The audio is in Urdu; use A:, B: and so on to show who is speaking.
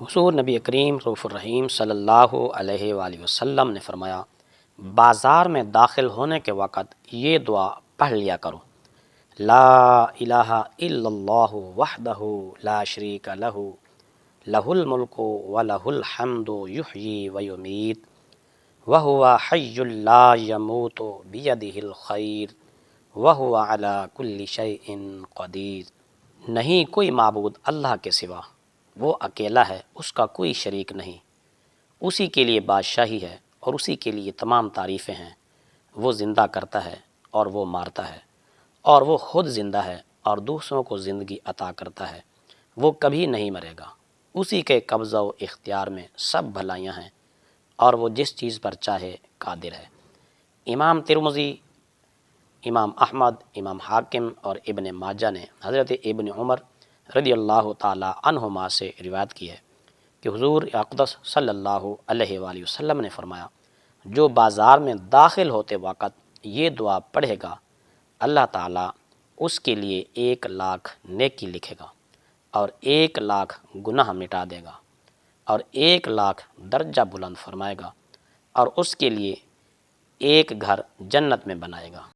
A: حضور نبی کریم رؤوف الرحیم صلی اللہ علیہ وآلہ وسلم نے فرمایا، بازار میں داخل ہونے کے وقت یہ دعا پڑھ لیا کرو، لا الہ الا اللہ وحدہ لا شریک لہ لہ الملک ولہ الحمد یحیی ویمیت وہو حی لا یموت بیدہ الخیر وہو علی کل شیء قدیر۔ نہیں کوئی معبود اللہ کے سوا، وہ اکیلا ہے، اس کا کوئی شریک نہیں، اسی کے لیے بادشاہی ہے اور اسی کے لیے تمام تعریفیں ہیں۔ وہ زندہ کرتا ہے اور وہ مارتا ہے، اور وہ خود زندہ ہے اور دوسروں کو زندگی عطا کرتا ہے، وہ کبھی نہیں مرے گا، اسی کے قبضہ و اختیار میں سب بھلائیاں ہیں، اور وہ جس چیز پر چاہے قادر ہے۔ امام ترمذی، امام احمد، امام حاکم اور ابن ماجہ نے حضرت ابن عمر رضی اللہ تعالی عنہما سے روایت کی ہے کہ حضور اقدس صلی اللہ علیہ وآلہ وسلم نے فرمایا، جو بازار میں داخل ہوتے وقت یہ دعا پڑھے گا، اللہ تعالیٰ اس کے لیے 1,00,000 نیکی لکھے گا اور 1,00,000 گناہ مٹا دے گا اور 1,00,000 درجہ بلند فرمائے گا اور اس کے لیے ایک گھر جنت میں بنائے گا۔